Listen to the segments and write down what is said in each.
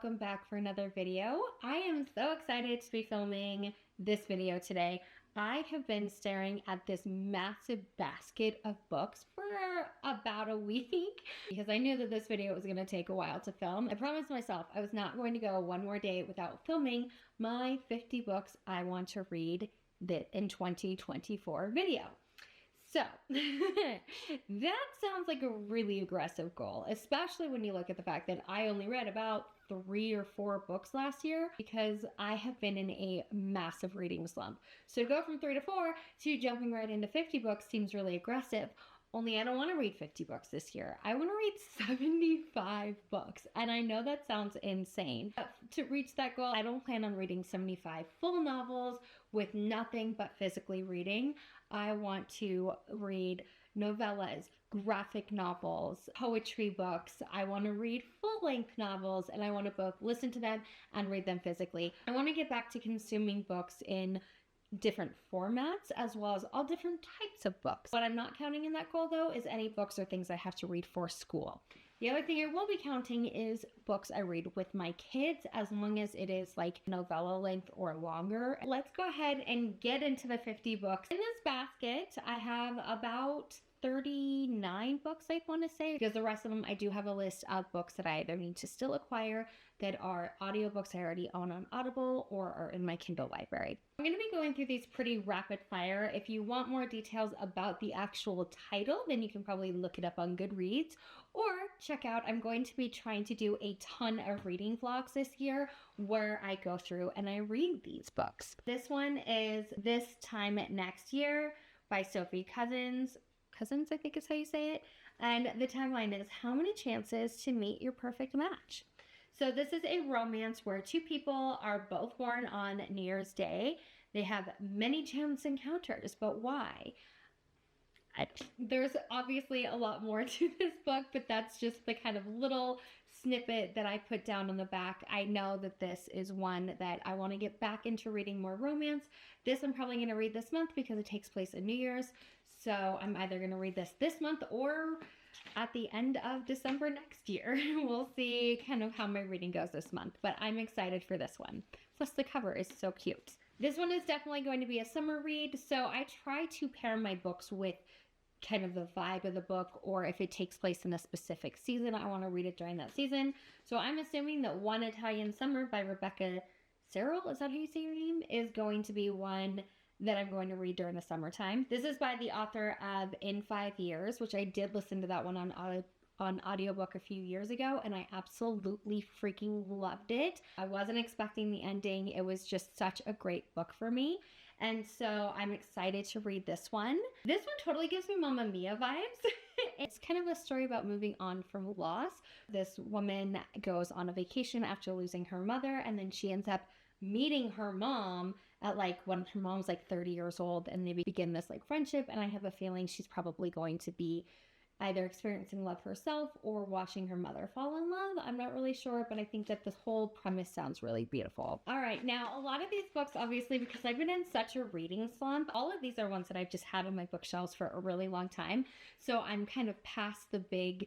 welcome back for another video. I am so excited to be filming this video today. I have been staring at this massive basket of books for about a week because I knew that this video was going to take a while to film. I promised myself I was not going to go one more day without filming my 50 books I want to read in 2024 video. So that sounds like a really aggressive goal, especially when you look at the fact that I only read about 3 or 4 books last year because I have been in a massive reading slump. So to go from 3 to 4 to jumping right into 50 books seems really aggressive. Only I don't want to read 50 books this year. I want to read 75 books. And I know that sounds insane. But to reach that goal, I don't plan on reading 75 full novels with nothing but physically reading. I want to read novellas, graphic novels, poetry books. I want to read full-length novels, and I want to both listen to them and read them physically. I want to get back to consuming books in different formats as well as all different types of books. What I'm not counting in that goal though is any books or things I have to read for school. The other thing I will be counting is books I read with my kids, as long as it is like novella length or longer. Let's go ahead and get into the 50 books. In this basket, I have about 39 books, I want to say, because the rest of them I do have a list of books that I either need to still acquire that are audiobooks I already own on Audible or are in my Kindle library. I'm going to be going through these pretty rapid fire. If you want more details about the actual title, then you can probably look it up on Goodreads or check out, I'm going to be trying to do a ton of reading vlogs this year where I go through and I read these books. This one is This Time Next Year by Sophie Cousins, I think is how you say it. And the tagline is, how many chances to meet your perfect match? So this is a romance where 2 people are both born on New Year's Day. They have many chance encounters, but why? There's obviously a lot more to this book, but that's just the kind of little snippet that I put down on the back. I know that this is one that I want to get back into reading more romance. This I'm probably going to read this month because it takes place at New Year's. So I'm either going to read this month or at the end of December next year. We'll see kind of how my reading goes this month, but I'm excited for this one. Plus the cover is so cute. This one is definitely going to be a summer read, so I try to pair my books with kind of the vibe of the book, or if it takes place in a specific season, I want to read it during that season. So I'm assuming that One Italian Summer by Rebecca Serrell, is that how you say your name, is going to be one that I'm going to read during the summertime. This is by the author of In 5 Years, which I did listen to that one on audiobook a few years ago, and I absolutely freaking loved it. I wasn't expecting the ending. It was just such a great book for me. And so I'm excited to read this one. This one totally gives me Mamma Mia vibes. It's kind of a story about moving on from loss. This woman goes on a vacation after losing her mother, and then she ends up meeting her mom at when her mom's 30 years old, and they begin this friendship. And I have a feeling she's probably going to be either experiencing love herself or watching her mother fall in love. I'm not really sure, but I think that this whole premise sounds really beautiful. All right, now a lot of these books, obviously, because I've been in such a reading slump, all of these are ones that I've just had on my bookshelves for a really long time. So I'm kind of past the big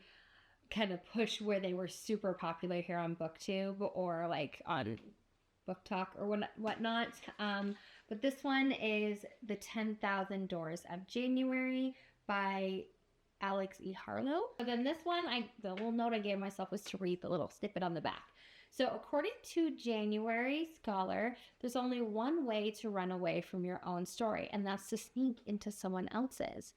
kind of push where they were super popular here on booktube or on Book Talk or whatnot. But this one is The 10,000 Doors of January by Alex E. Harlow. And then this one, the little note I gave myself was to read the little snippet on the back. So according to January Scholar, there's only one way to run away from your own story, and that's to sneak into someone else's.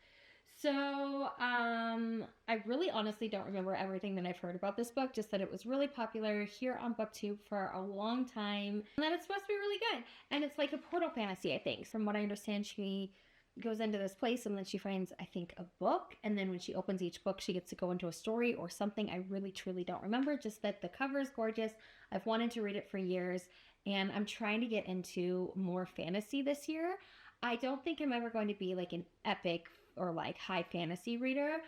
So I really honestly don't remember everything that I've heard about this book, just that it was really popular here on BookTube for a long time, and that it's supposed to be really good. And it's like a portal fantasy, I think. From what I understand, she goes into this place and then she finds, I think, a book, and then when she opens each book she gets to go into a story or something. I really truly don't remember, just that the cover is gorgeous. I've wanted to read it for years, and I'm trying to get into more fantasy this year. I don't think I'm ever going to be an epic or high fantasy reader,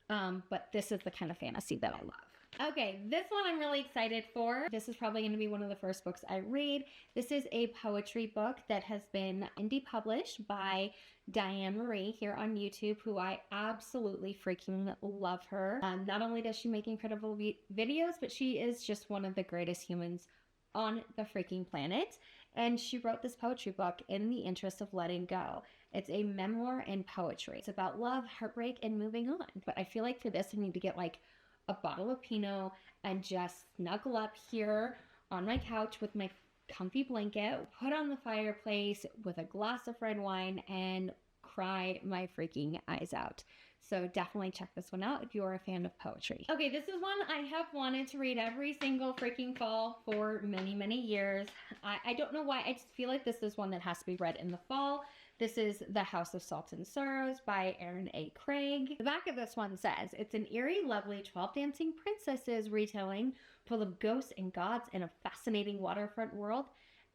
but this is the kind of fantasy that I love. Okay, this one I'm really excited for. This is probably going to be one of the first books I read. This is a poetry book that has been indie published by Diane Marie here on YouTube, who I absolutely freaking love her. Not only does she make incredible videos, but she is just one of the greatest humans on the freaking planet. And she wrote this poetry book in the interest of letting go. It's a memoir in poetry. It's about love, heartbreak, and moving on. But I feel like for this, I need to get like a bottle of Pinot and just snuggle up here on my couch with my comfy blanket, put on the fireplace with a glass of red wine, and cry my freaking eyes out. So definitely check this one out if you're a fan of poetry. Okay, this is one I have wanted to read every single freaking fall for many, many years. I don't know why. I just feel like this is one that has to be read in the fall. This is The House of Salt and Sorrows by Erin A. Craig. The back of this one says, it's an eerie, lovely 12 dancing princesses retelling full of ghosts and gods in a fascinating waterfront world,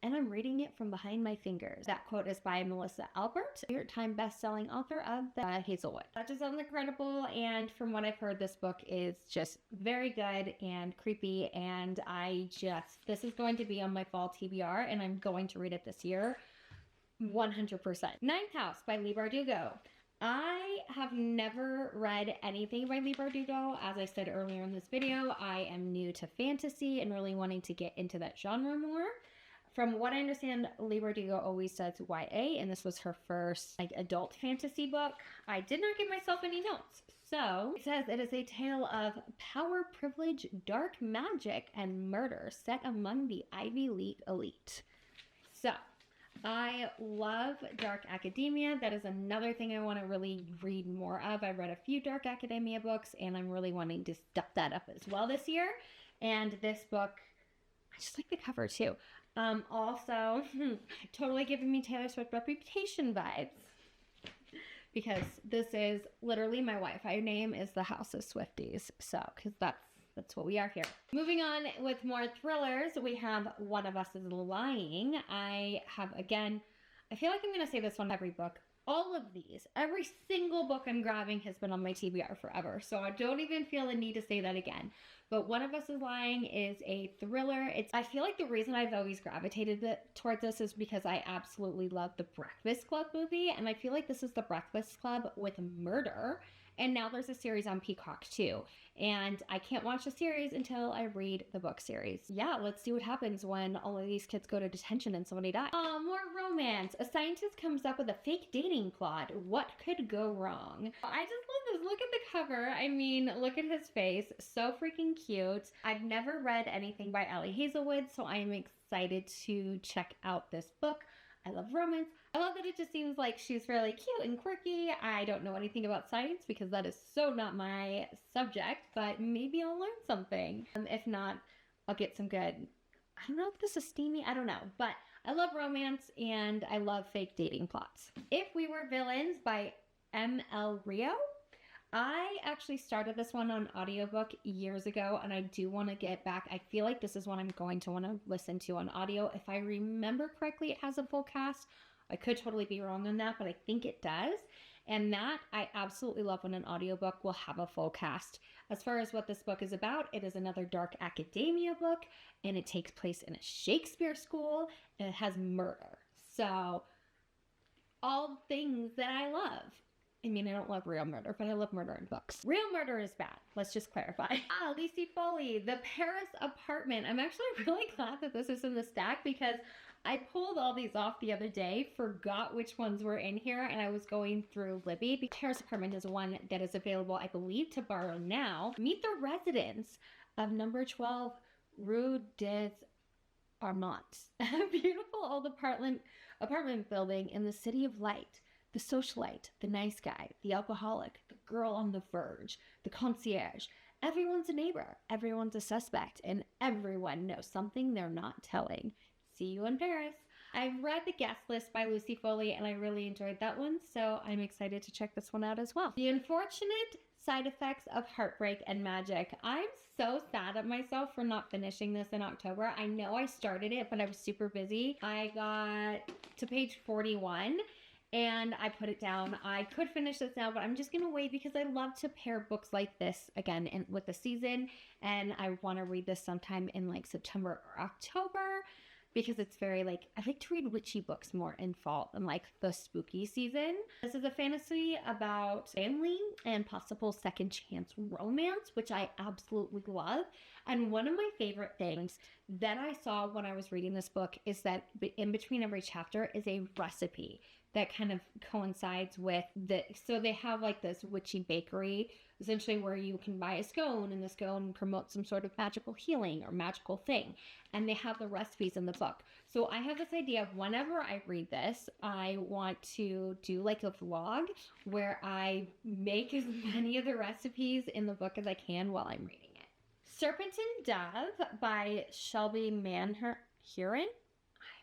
and I'm reading it from behind my fingers. That quote is by Melissa Albert, New York Times best-selling author of The Hazelwood. That just sounds incredible, and from what I've heard, this book is just very good and creepy, and this is going to be on my fall TBR, and I'm going to read it this year. 100%. Ninth House by Leigh Bardugo. I have never read anything by Leigh Bardugo. As I said earlier in this video, I am new to fantasy and really wanting to get into that genre more. From what I understand, Leigh Bardugo always does YA, and this was her first adult fantasy book. I did not give myself any notes. So it says it is a tale of power, privilege, dark magic, and murder set among the Ivy League elite. So I love dark academia. That is another thing I want to really read more of. I've read a few dark academia books, and I'm really wanting to step that up as well this year. And this book, I just like the cover too. Also, totally giving me Taylor Swift Reputation vibes. Because this is literally my Wi-Fi name is the House of Swifties. So, because that's what we are here. Moving on with more thrillers, we have One of Us is Lying. I feel like I'm going to say this one every book. All of these, every single book I'm grabbing has been on my TBR forever. So I don't even feel the need to say that again. But One of Us is Lying is a thriller. I feel like the reason I've always gravitated towards this is because I absolutely love the Breakfast Club movie. And I feel like this is the Breakfast Club with murder. And now there's a series on Peacock too. And I can't watch the series until I read the book series. Yeah, let's see what happens when all of these kids go to detention and somebody dies. More romance. A scientist comes up with a fake dating plot. What could go wrong? I just love this. Look at the cover. I mean, look at his face. So freaking cute. I've never read anything by Ellie Hazelwood, so I am excited to check out this book. I love romance. I love that it just seems like she's really cute and quirky. I don't know anything about science because that is so not my subject, but maybe I'll learn something. If not, I'll get some good, I don't know if this is steamy, I don't know, but I love romance and I love fake dating plots. If We Were Villains by M.L. Rio. I actually started this one on audiobook years ago, and I do want to get back. I feel like this is one I'm going to want to listen to on audio. If I remember correctly, it has a full cast. I could totally be wrong on that, but I think it does. And that I absolutely love when an audiobook will have a full cast. As far as what this book is about, it is another dark academia book, and it takes place in a Shakespeare school, and it has murder. So, all things that I love. I mean, I don't love real murder, but I love murder in books. Real murder is bad. Let's just clarify. Lucy Foley, The Paris Apartment. I'm actually really glad that this is in the stack because I pulled all these off the other day, forgot which ones were in here, and I was going through Libby. The Paris Apartment is one that is available, I believe, to borrow now. Meet the residents of number 12 Rue des Armonts. A beautiful old apartment building in the City of Light. The socialite, the nice guy, the alcoholic, the girl on the verge, the concierge. Everyone's a neighbor, everyone's a suspect, and everyone knows something they're not telling. See you in Paris. I've read The Guest List by Lucy Foley, and I really enjoyed that one, so I'm excited to check this one out as well. The Unfortunate Side Effects of Heartbreak and Magic. I'm so sad at myself for not finishing this in October. I know I started it, but I was super busy. I got to page 41. and I put it down. I could finish this now, but I'm just gonna wait because I love to pair books like this again with the season, and I want to read this sometime in like September or October because it's very like, I like to read witchy books more in fall than like the spooky season. This is a fantasy about family and possible second chance romance, which I absolutely love. And one of my favorite things that I saw when I was reading this book is that in between every chapter is a recipe that kind of coincides with so they have like this witchy bakery essentially where you can buy a scone, and the scone promotes some sort of magical healing or magical thing, and they have the recipes in the book. So I have this idea of whenever I read this, I want to do like a vlog where I make as many of the recipes in the book as I can while I'm reading it. Serpent and Dove by Shelby Manhurin. I'm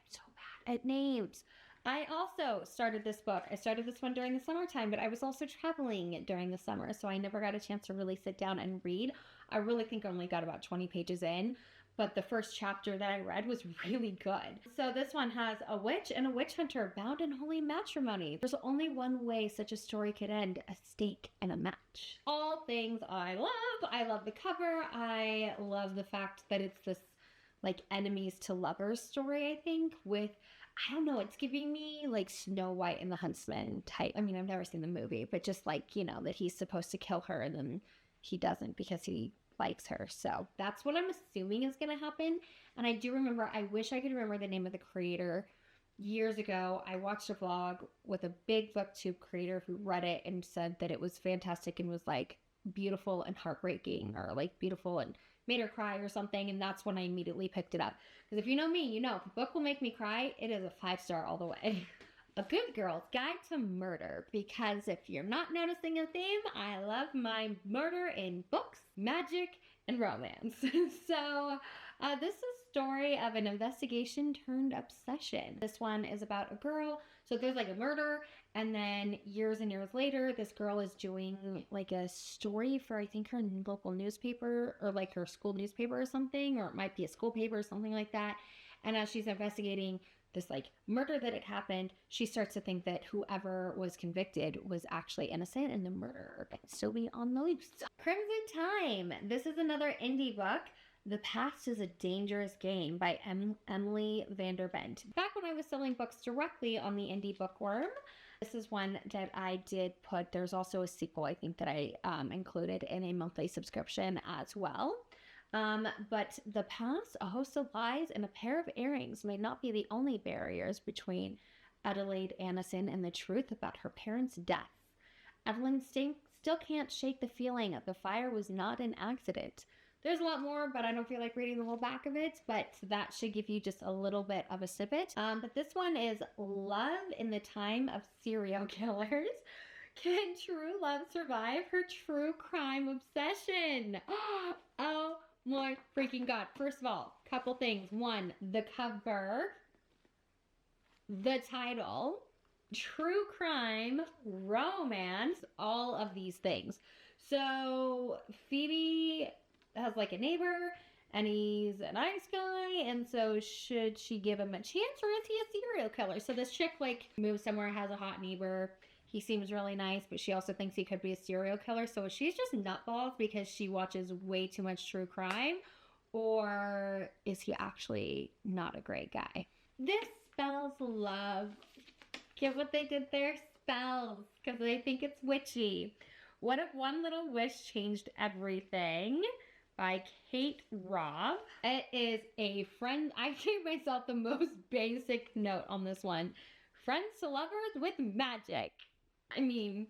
so bad at names. I also started this book. I started this one during the summertime, but I was also traveling during the summer, so I never got a chance to really sit down and read. I really think I only got about 20 pages in, but the first chapter that I read was really good. So this one has a witch and a witch hunter bound in holy matrimony. There's only one way such a story could end: a stake and a match. All things I love. I love the cover. I love the fact that it's this like enemies to lovers story, I think, with, I don't know, it's giving me like Snow White and the Huntsman type. I mean, I've never seen the movie, but just like, you know, that he's supposed to kill her and then he doesn't because he likes her. So that's what I'm assuming is going to happen. And I do remember, I wish I could remember the name of the creator. Years ago, I watched a vlog with a big booktube creator who read it and said that it was fantastic and was like beautiful and heartbreaking, or like beautiful and made her cry or something, and that's when I immediately picked it up. Because if you know me, you know if a book will make me cry, it is a 5-star all the way. A Good Girl's Guide to Murder, because if you're not noticing a theme, I love my murder in books, magic, and romance. So this is a story of an investigation turned obsession. This one is about a girl. So there's like a murder, and then years and years later, this girl is doing like a story for, I think, her local newspaper or like her school newspaper or something, or it might be a school paper or something like that. And as she's investigating this like murder that had happened, she starts to think that whoever was convicted was actually innocent and the murderer can still be on the loose. Crimson Time. This is another indie book. The Past is a Dangerous Game by Emily Vanderbent. Back when I was selling books directly on the Indie Bookworm, this is one that I did put. There's also a sequel, I think, that I included in a monthly subscription as well. But the past, a host of lies, and a pair of earrings may not be the only barriers between Adelaide Annison and the truth about her parents' death. Evelyn still can't shake the feeling that the fire was not an accident. There's a lot more, but I don't feel like reading the whole back of it, but that should give you just a little bit of a snippet. But this one is Love in the Time of Serial Killers. Can true love survive her true crime obsession? Oh my freaking God. First of all, couple things. One, the cover, the title, true crime, romance, all of these things. So Phoebe has like a neighbor and he's a nice guy, and so should she give him a chance, or is he a serial killer? So this chick like moves somewhere, has a hot neighbor. He seems really nice, but she also thinks he could be a serial killer. So she's just nutballs because she watches way too much true crime, or is he actually not a great guy? This spells love. Get what they did there? Spells, because they think it's witchy. What if one little wish changed everything? By Kate Robb. It is a friend. I gave myself the most basic note on this one. Friends to lovers with magic. I mean,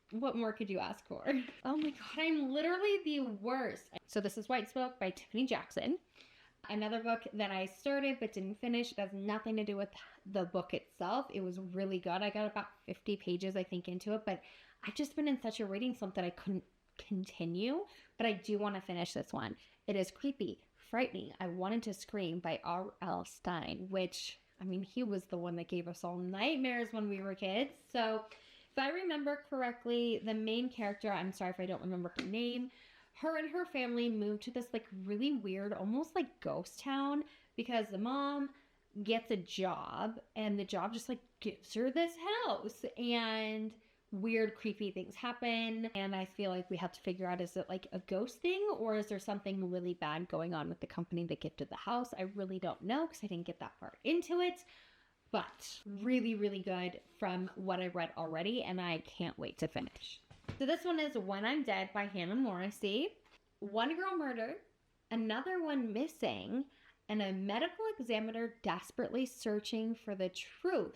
what more could you ask for? Oh my God, I'm literally the worst. So this is White's book by Tiffany Jackson. Another book that I started but didn't finish. It has nothing to do with the book itself. It was really good. I got about 50 pages, I think, into it, but I've just been in such a reading slump that I couldn't continue, but I do want to finish this one. It is creepy, frightening. I Wanted to Scream by R.L. Stine, which, I mean, he was the one that gave us all nightmares when we were kids. So if I remember correctly, the main character, I'm sorry if I don't remember her name, her and her family moved to this like really weird, almost like ghost town, because the mom gets a job, and the job just like gives her this house, and weird creepy things happen, and I feel like we have to figure out, is it like a ghost thing, or is there something really bad going on with the company that gifted the house? I really don't know because I didn't get that far into it, but really, really good from what I read already, and I can't wait to finish. So this one is When I'm Dead by Hannah Morrissey. One girl murdered, another one missing, and a medical examiner desperately searching for the truth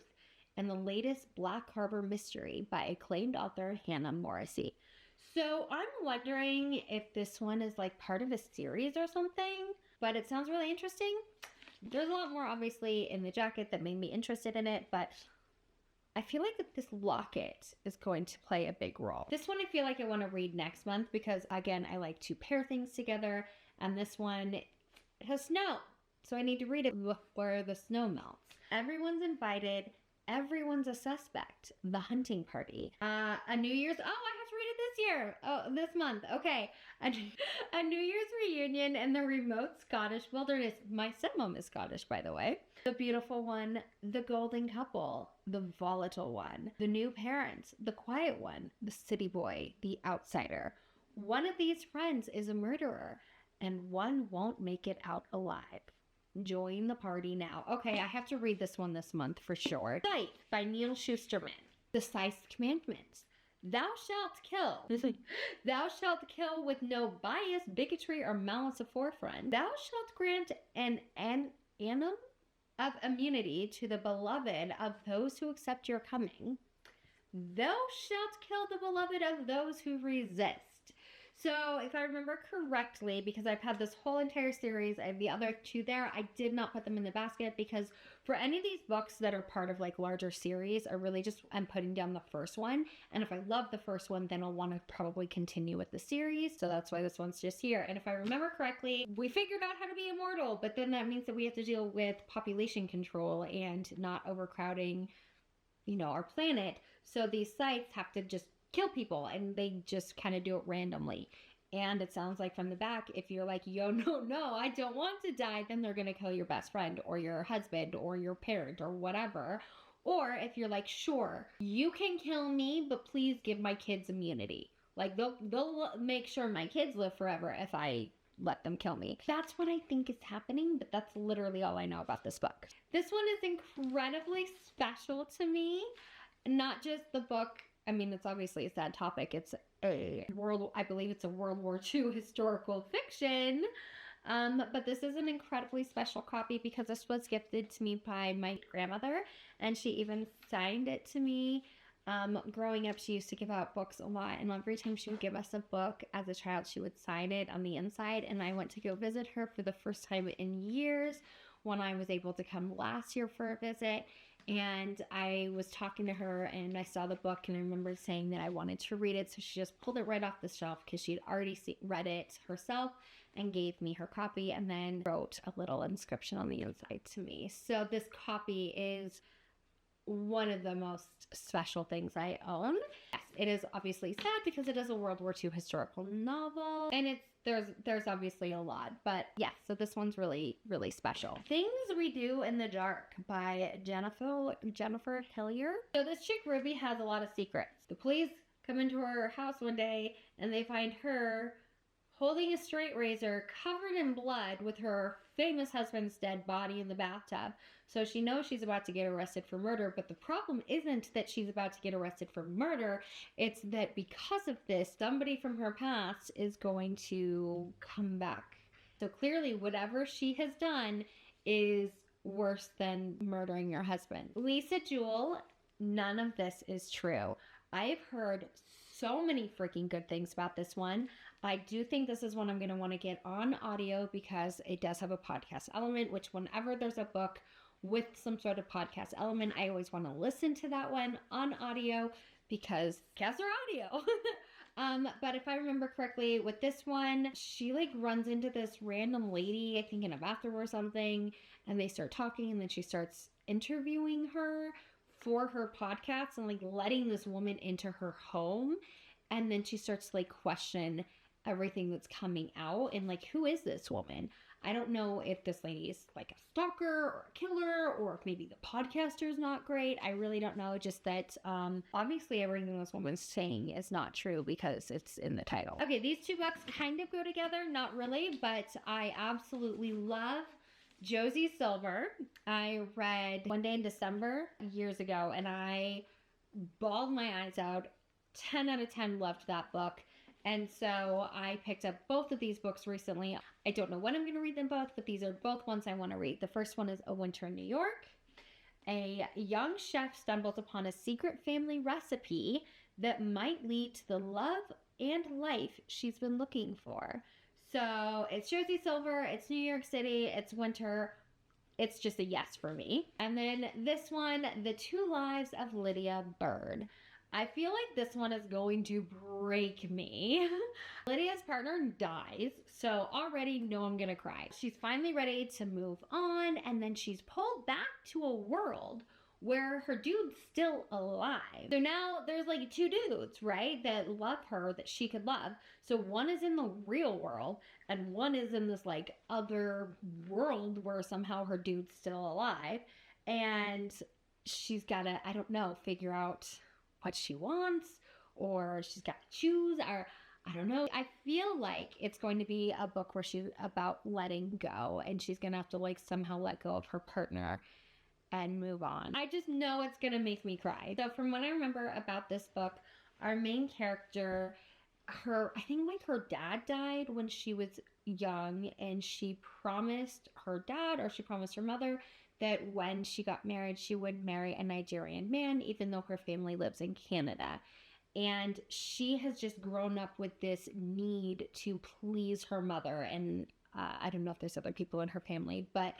in the latest Black Harbor mystery by acclaimed author Hannah Morrissey. So I'm wondering if this one is like part of a series or something, but it sounds really interesting. There's a lot more obviously in the jacket that made me interested in it, but I feel like this locket is going to play a big role. This one I feel like I want to read next month because, again, I like to pair things together, and this one has snow, so I need to read it before the snow melts. Everyone's invited. Everyone's a suspect. The hunting party. A New Year's... Oh, I have to read it this year. Oh, this month. Okay. A New Year's reunion in the remote Scottish wilderness. My stepmom is Scottish, by the way. The beautiful one. The golden couple. The volatile one. The new parents. The quiet one. The city boy. The outsider. One of these friends is a murderer, and one won't make it out alive. Join the party now. Okay, I have to read this one this month for sure. Sight by Neil Shusterman. The Scythe Commandments. Thou shalt kill. Thou shalt kill with no bias, bigotry, or malice aforefront. Thou shalt grant an annum of immunity to the beloved of those who accept your coming. Thou shalt kill the beloved of those who resist. So if I remember correctly, because I've had this whole entire series, I have the other two there, I did not put them in the basket because for any of these books that are part of like larger series, I really just am putting down the first one. And if I love the first one, then I'll want to probably continue with the series. So that's why this one's just here. And if I remember correctly, we figured out how to be immortal, but then that means that we have to deal with population control and not overcrowding, our planet. So these sites have to just kill people, and they just kind of do it randomly. And it sounds like from the back, if you're like, yo, no, I don't want to die, then they're going to kill your best friend or your husband or your parent or whatever. Or if you're like, sure, you can kill me, but please give my kids immunity. Like they'll make sure my kids live forever if I let them kill me. That's what I think is happening, but that's literally all I know about this book. This one is incredibly special to me. Not just the book. I mean, it's obviously a sad topic. It's I believe it's a World War II historical fiction. But this is an incredibly special copy because this was gifted to me by my grandmother, and she even signed it to me. Growing up, she used to give out books a lot, and every time she would give us a book as a child, she would sign it on the inside. And I went to go visit her for the first time in years when I was able to come last year for a visit. And I was talking to her, and I saw the book, and I remember saying that I wanted to read it. So she just pulled it right off the shelf because she'd already read it herself and gave me her copy, and then wrote a little inscription on the inside to me. So this copy is one of the most special things I own. Yes, it is obviously sad because it is a World War II historical novel, and there's obviously a lot, but yeah, so this one's really, really special. Things We Do in the Dark by Jennifer Hillier. So this chick Ruby has a lot of secrets. The police come into her house one day and they find her holding a straight razor covered in blood with her famous husband's dead body in the bathtub. So she knows she's about to get arrested for murder, but the problem isn't that she's about to get arrested for murder. It's that because of this, somebody from her past is going to come back. So clearly whatever she has done is worse than murdering your husband. Lisa Jewell, none of this is true. I've heard so many freaking good things about this one. I do think this is one I'm going to want to get on audio because it does have a podcast element, which whenever there's a book with some sort of podcast element, I always want to listen to that one on audio because podcasts are audio. But if I remember correctly, with this one, she like runs into this random lady, I think in a bathroom or something, and they start talking, and then she starts interviewing her for her podcast and like letting this woman into her home. And then she starts to like question everything that's coming out and like, who is this woman? I don't know if this lady is like a stalker or a killer, or if maybe the podcaster is not great. I really don't know. Just that obviously everything this woman's saying is not true because it's in the title. Okay, these two books kind of go together, not really, but I absolutely love Josie Silver. I read One Day in December years ago, and I bawled my eyes out. 10 out of 10 loved that book. And so I picked up both of these books recently. I don't know when I'm going to read them both, but these are both ones I want to read. The first one is A Winter in New York. A young chef stumbles upon a secret family recipe that might lead to the love and life she's been looking for. So it's Josie Silver, it's New York City, it's winter. It's just a yes for me. And then this one, The Two Lives of Lydia Bird. I feel like this one is going to break me. Lydia's partner dies, so already know I'm gonna cry. She's finally ready to move on, and then she's pulled back to a world where her dude's still alive. So now there's like two dudes, right, that love her, that she could love. So one is in the real world, and one is in this like other world where somehow her dude's still alive. And she's gotta, I don't know, figure out what she wants, or she's got to choose, or I don't know. I feel like it's going to be a book where she's about letting go, and she's gonna have to like somehow let go of her partner and move on. I just know it's gonna make me cry. So from what I remember about this book, our main character, I think like her dad died when she was young, and she promised her dad, or she promised her mother, that when she got married, she would marry a Nigerian man, even though her family lives in Canada. And she has just grown up with this need to please her mother. And I don't know if there's other people in her family, but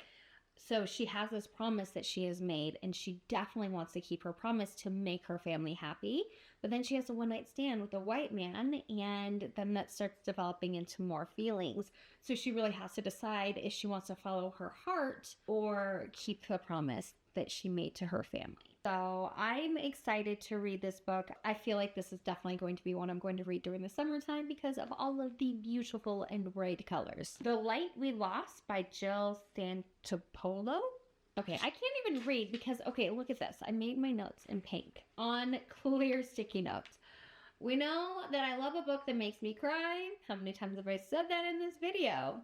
so she has this promise that she has made, and she definitely wants to keep her promise to make her family happy. But then she has a one-night stand with a white man, and then that starts developing into more feelings. So she really has to decide if she wants to follow her heart or keep the promise that she made to her family. So I'm excited to read this book. I feel like this is definitely going to be one I'm going to read during the summertime because of all of the beautiful and bright colors. The Light We Lost by Jill Santopolo. Okay, I can't even read because, okay, look at this. I made my notes in pink on clear sticky notes. We know that I love a book that makes me cry. How many times have I said that in this video?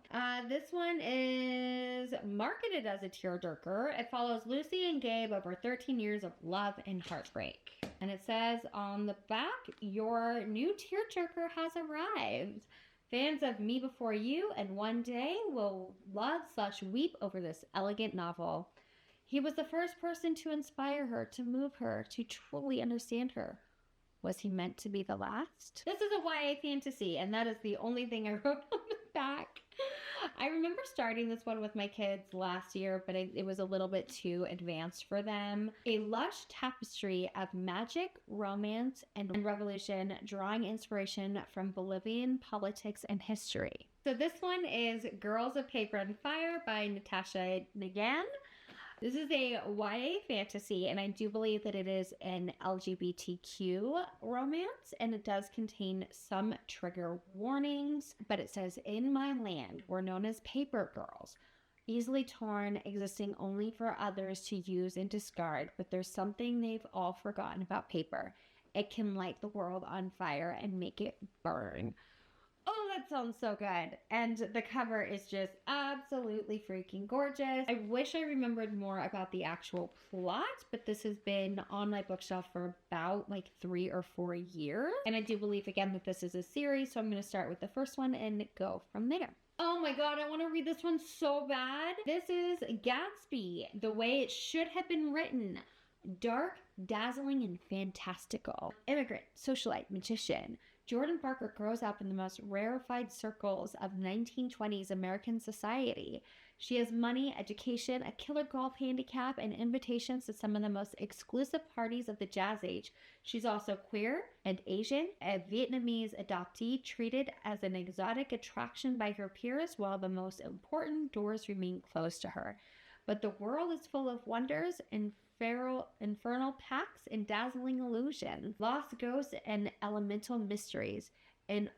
This one is marketed as a tearjerker. It follows Lucy and Gabe over 13 years of love and heartbreak. And it says on the back, your new tearjerker has arrived. Fans of Me Before You and One Day will love/weep over this elegant novel. He was the first person to inspire her, to move her, to truly understand her. Was he meant to be the last? This is a YA fantasy, and that is the only thing I wrote on the back. I remember starting this one with my kids last year, but it was a little bit too advanced for them. A lush tapestry of magic, romance, and revolution, drawing inspiration from Bolivian politics and history. So this one is Girls of Paper and Fire by Natasha Nagan. This is a YA fantasy, and I do believe that it is an LGBTQ romance, and it does contain some trigger warnings, but it says, in my land, we're known as paper girls, easily torn, existing only for others to use and discard, but there's something they've all forgotten about paper. It can light the world on fire and make it burn. Oh, that sounds so good. And the cover is just absolutely freaking gorgeous. I wish I remembered more about the actual plot, but this has been on my bookshelf for about like 3 or 4 years. And I do believe again that this is a series, so I'm going to start with the first one and go from there. Oh my god, I want to read this one so bad. This is Gatsby, the way it should have been written. Dark, dazzling, and fantastical. Immigrant, socialite, magician. Jordan Parker grows up in the most rarefied circles of 1920s American society. She has money, education, a killer golf handicap, and invitations to some of the most exclusive parties of the jazz age. She's also queer and Asian, a Vietnamese adoptee treated as an exotic attraction by her peers, while the most important doors remain closed to her. But the world is full of wonders and infernal pacts and dazzling illusions, lost ghosts and elemental mysteries, and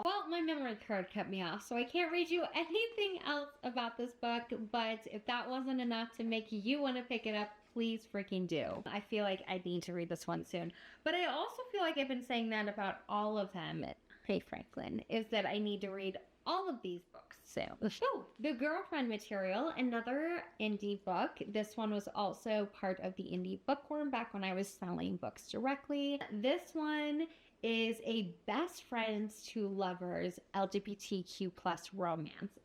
Well, my memory card cut me off, so I can't read you anything else about this book, but if that wasn't enough to make you want to pick it up, please freaking do. I feel like I need to read this one soon. But I also feel like I've been saying that about all of them. Hey, Franklin, is that I need to read all of these books soon. So, The Girlfriend Material, another indie book. This one was also part of the Indie Bookworm back when I was selling books directly. This one is a best friends to lovers LGBTQ plus romance.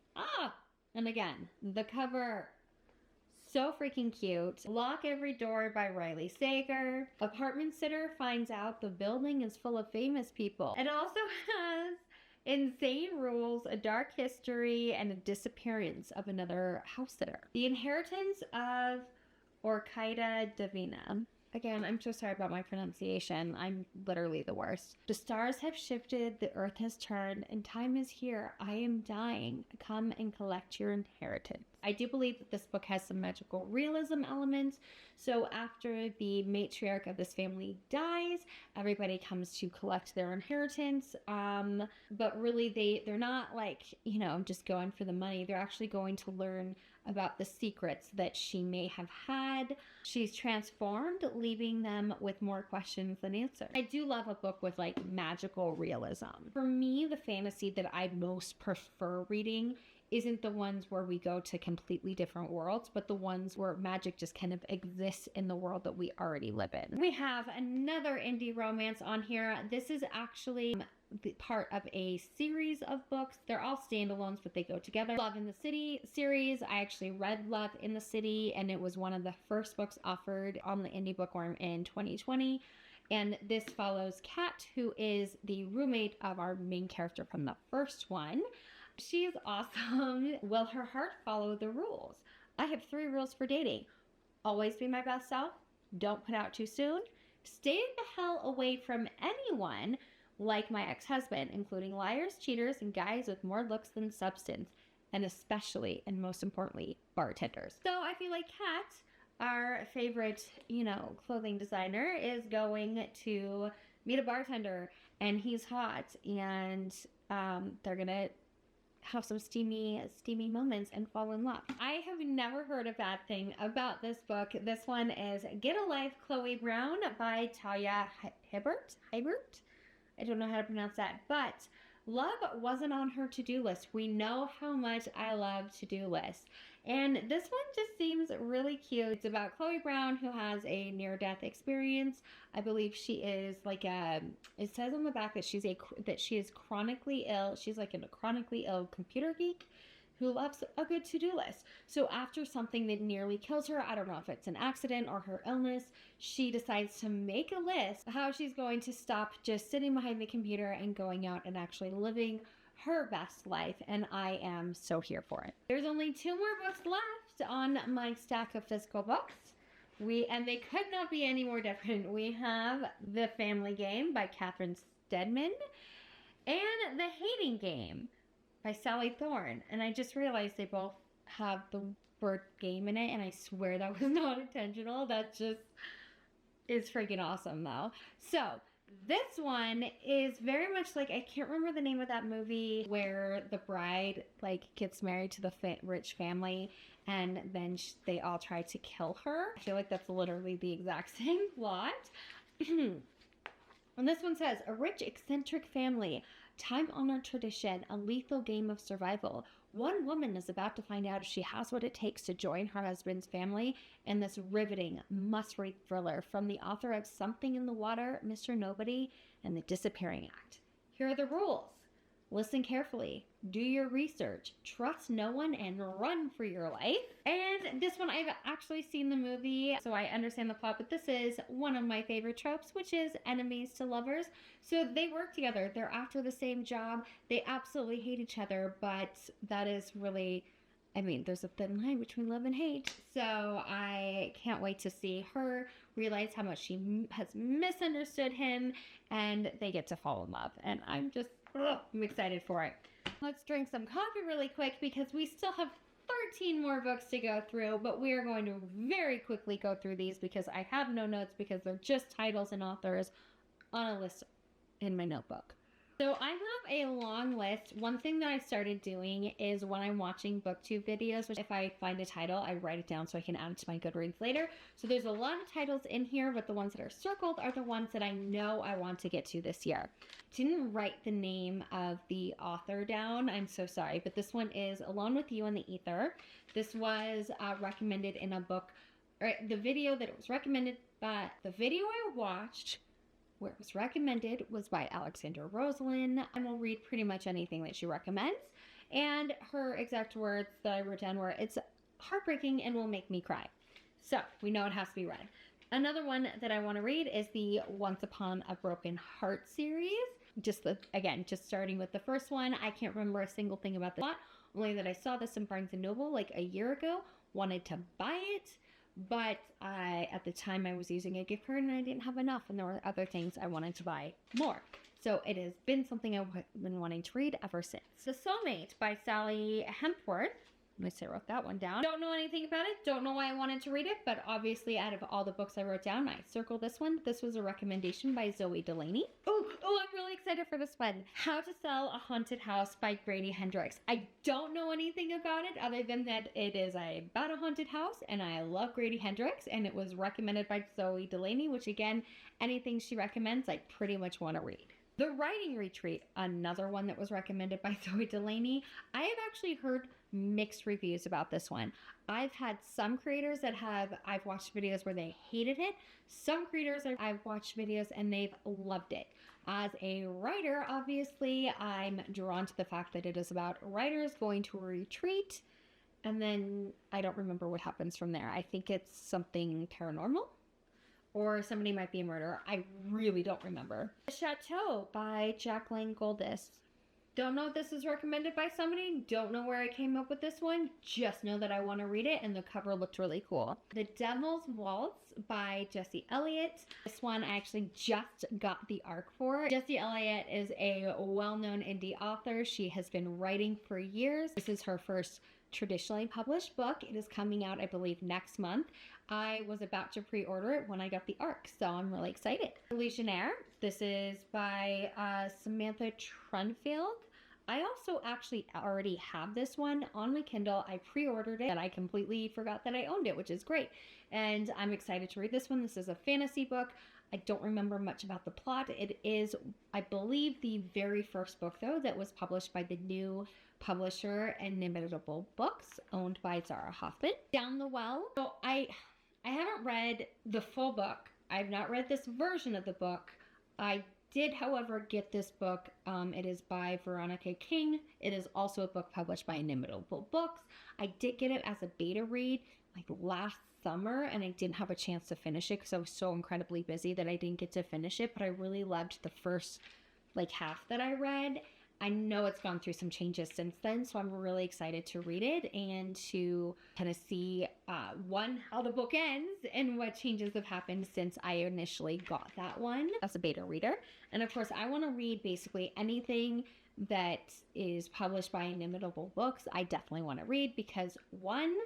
And again, the cover, so freaking cute. Lock Every Door by Riley Sager. Apartment sitter finds out the building is full of famous people. It also has insane rules, a dark history, and a disappearance of another house sitter. The Inheritance of Orchida Divina. Again, I'm so sorry about my pronunciation. I'm literally the worst. The stars have shifted, the earth has turned, and time is here. I am dying. Come and collect your inheritance. I do believe that this book has some magical realism elements. So after the matriarch of this family dies, everybody comes to collect their inheritance. But really they're not like, just going for the money. They're actually going to learn about the secrets that she may have had. She's transformed, leaving them with more questions than answers. I do love a book with like magical realism. For me, the fantasy that I most prefer reading isn't the ones where we go to completely different worlds, but the ones where magic just kind of exists in the world that we already live in. We have another indie romance on here. This is actually part of a series of books. They're all standalones, but they go together. Love in the City series. I actually read Love in the City, and it was one of the first books offered on the Indie Bookworm in 2020. And this follows Kat, who is the roommate of our main character from the first one. She is awesome. Will her heart follow the rules? I have 3 rules for dating. Always be my best self. Don't put out too soon. Stay the hell away from anyone like my ex-husband, including liars, cheaters, and guys with more looks than substance. And especially, and most importantly, bartenders. So I feel like Kat, our favorite, clothing designer, is going to meet a bartender, and he's hot, and they're gonna have some steamy moments and fall in love. I have never heard a bad thing about this book. This one is Get a Life, Chloe Brown by Talia Hibbert. I don't know how to pronounce that, but love wasn't on her to-do list. We know how much I love to-do lists. And this one just seems really cute. It's about Chloe Brown, who has a near-death experience. I believe she is like it says on the back that she is chronically ill. She's like a chronically ill computer geek who loves a good to-do list. So after something that nearly kills her, I don't know if it's an accident or her illness, she decides to make a list of how she's going to stop just sitting behind the computer and going out and actually living her best life, and I am so here for it. There's only 2 more books left on my stack of physical books. And they could not be any more different. We have The Family Game by Catherine Stedman and The Hating Game by Sally Thorne. And I just realized they both have the word game in it, and I swear that was not intentional. That just is freaking awesome though. So this one is very much like, I can't remember the name of that movie where the bride gets married to the rich family, and then they all try to kill her. I feel like that's literally the exact same plot. And this one says, a rich, eccentric family, time-honored tradition, a lethal game of survival. One woman is about to find out if she has what it takes to join her husband's family in this riveting, must-read thriller from the author of Something in the Water, Mr. Nobody, and The Disappearing Act. Here are the rules. Listen carefully, do your research, trust no one, and run for your life. And this one, I've actually seen the movie, so I understand the plot, but this is one of my favorite tropes, which is enemies to lovers. So they work together, they're after the same job, they absolutely hate each other, but that is really, there's a thin line between love and hate. So I can't wait to see her realize how much she has misunderstood him, and they get to fall in love. And I'm excited for it. Let's drink some coffee really quick because we still have 13 more books to go through, but we are going to very quickly go through these because I have no notes because they're just titles and authors on a list in my notebook. So I have a long list. One thing that I started doing is when I'm watching booktube videos, which if I find a title, I write it down so I can add it to my Goodreads later. So there's a lot of titles in here, but the ones that are circled are the ones that I know I want to get to this year. Didn't write the name of the author down. I'm so sorry, but this one is Alone with You in the Ether. This was recommended in a book, or the video that it was recommended by, the video I watched where it was recommended was by Alexandra Rosalind, and will read pretty much anything that she recommends. And her exact words that I wrote down were, "It's heartbreaking and will make me cry." So we know it has to be read. Another one that I want to read is the Once Upon a Broken Heart series. Just starting with the first one. I can't remember a single thing about the plot, only that I saw this in Barnes & Noble like a year ago, wanted to buy it, but at the time I was using a gift card and I didn't have enough, and there were other things I wanted to buy more. So it has been something I've been wanting to read ever since. The Soulmate by Sally Hempworth. At least I wrote that one down. Don't know anything about it. Don't know why I wanted to read it, but obviously out of all the books I wrote down, I circled this one. This was a recommendation by Zoe Delaney. Oh, I'm really excited for this one. How to Sell a Haunted House by Grady Hendrix. I don't know anything about it other than that it is about a haunted house, and I love Grady Hendrix, and it was recommended by Zoe Delaney, which again, anything she recommends, I pretty much want to read. The Writing Retreat, another one that was recommended by Zoe Delaney. I have actually heard mixed reviews about this one. I've had some creators that I've watched videos where they hated it. Some creators I've watched videos and they've loved it. As a writer, obviously, I'm drawn to the fact that it is about writers going to a retreat, and then I don't remember what happens from there. I think it's something paranormal, or somebody might be a murderer. I really don't remember. The Chateau by Jacqueline Goldis. Don't know if this is recommended by somebody. Don't know where I came up with this one. Just know that I want to read it, and the cover looked really cool. The Devil's Waltz by Jessie Elliott. This one I actually just got the ARC for. Jessie Elliott is a well-known indie author. She has been writing for years. This is her first traditionally published book. It is coming out, I believe, next month. I was about to pre-order it when I got the ARC, so I'm really excited. Legionnaire. This is by Samantha Trunfield. I also actually already have this one on my Kindle. I pre-ordered it and I completely forgot that I owned it, which is great. And I'm excited to read this one. This is a fantasy book. I don't remember much about the plot. It is, I believe, the very first book, though, that was published by the new publisher, Inimitable Books, owned by Zara Hoffman. Down the Well. So I haven't read the full book. I've not read this version of the book. I did, however, get this book. It is by Veronica King. It is also a book published by Inimitable Books. I did get it as a beta read like last summer, and I didn't have a chance to finish it because I was so incredibly busy that I didn't get to finish it, but I really loved the first half that I read. I know it's gone through some changes since then, so I'm really excited to read it and to kind of see, how the book ends and what changes have happened since I initially got that one as a beta reader. And of course, I want to read basically anything that is published by Inimitable Books. I definitely want to read because, one,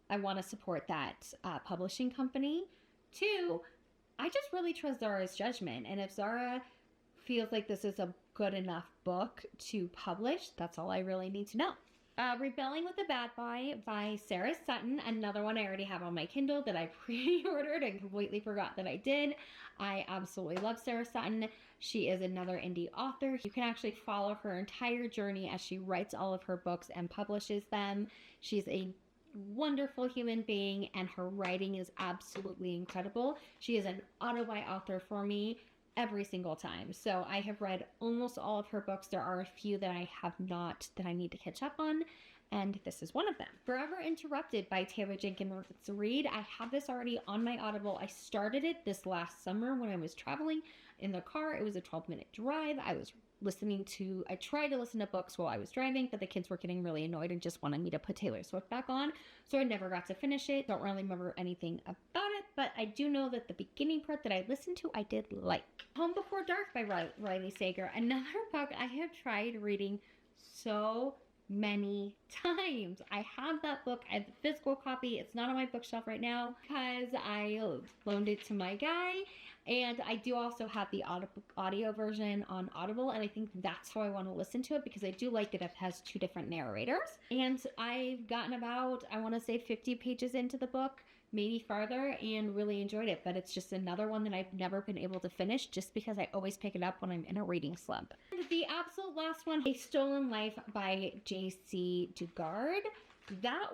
I want to support that publishing company. Two, I just really trust Zara's judgment, and if Zara feels like this is a good enough book to publish, that's all I really need to know. Rebelling with the Bad Boy by Sarah Sutton, another one I already have on my Kindle that I pre-ordered and completely forgot that I did. I absolutely love Sarah Sutton. She is another indie author. You can actually follow her entire journey as she writes all of her books and publishes them. She's a wonderful human being, and her writing is absolutely incredible. She is an auto-buy author for me every single time. So I have read almost all of her books. There are a few that I have not, that I need to catch up on, and this is one of them. Forever Interrupted by Taylor Jenkins Reid. I have this already on my Audible. I started it this last summer when I was traveling in the car. It was a 12-minute drive. I tried to listen to books while I was driving, but the kids were getting really annoyed and just wanted me to put Taylor Swift back on, so I never got to finish it. Don't really remember anything about it, but I do know that the beginning part that I listened to, I did like. Home Before Dark by Riley Sager. Another book I have tried reading so many times. I have that book. I have the physical copy. It's not on my bookshelf right now because I loaned it to my guy. And I do also have the audio version on Audible, and I think that's how I want to listen to it because I do like that it has two different narrators. And I've gotten about, I want to say 50 pages into the book, maybe farther, and really enjoyed it. But it's just another one that I've never been able to finish just because I always pick it up when I'm in a reading slump. And the absolute last one, A Stolen Life by J.C. Dugard. That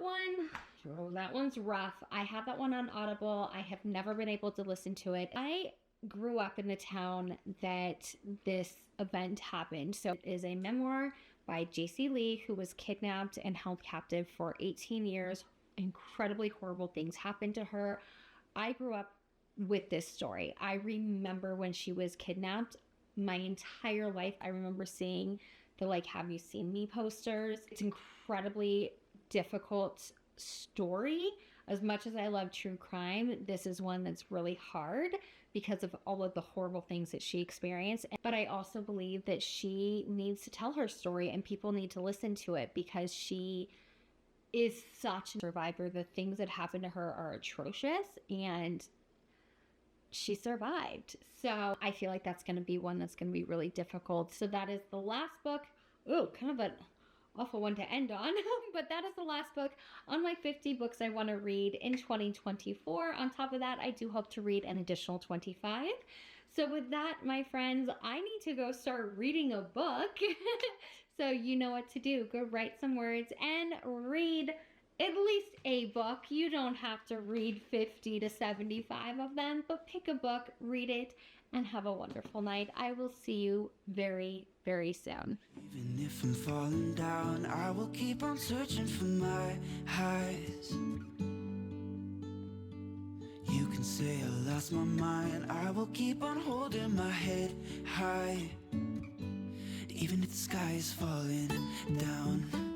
one's rough. I have that one on Audible. I have never been able to listen to it. I grew up in the town that this event happened. So it is a memoir by J.C. Lee, who was kidnapped and held captive for 18 years. Incredibly horrible things happened to her. I grew up with this story. I remember when she was kidnapped. My entire life, I remember seeing the "Have you seen me" posters. It's incredibly difficult story. As much as I love true crime, this is one that's really hard because of all of the horrible things that she experienced. But I also believe that she needs to tell her story and people need to listen to it because she is such a survivor. The things that happened to her are atrocious and she survived. So I feel like that's going to be one that's going to be really difficult. So that is the last book. Ooh, kind of an awful one to end on, but that is the last book on my 50 books I want to read in 2024. On top of that, I do hope to read an additional 25. So with that, my friends, I need to go start reading a book. So you know what to do. Go write some words and read at least a book. You don't have to read 50 to 75 of them, but pick a book, read it, and have a wonderful night. I will see you very, very soon. Even if I'm falling down, I will keep on searching for my highs. You can say I lost my mind, I will keep on holding my head high. Even if the sky is falling down.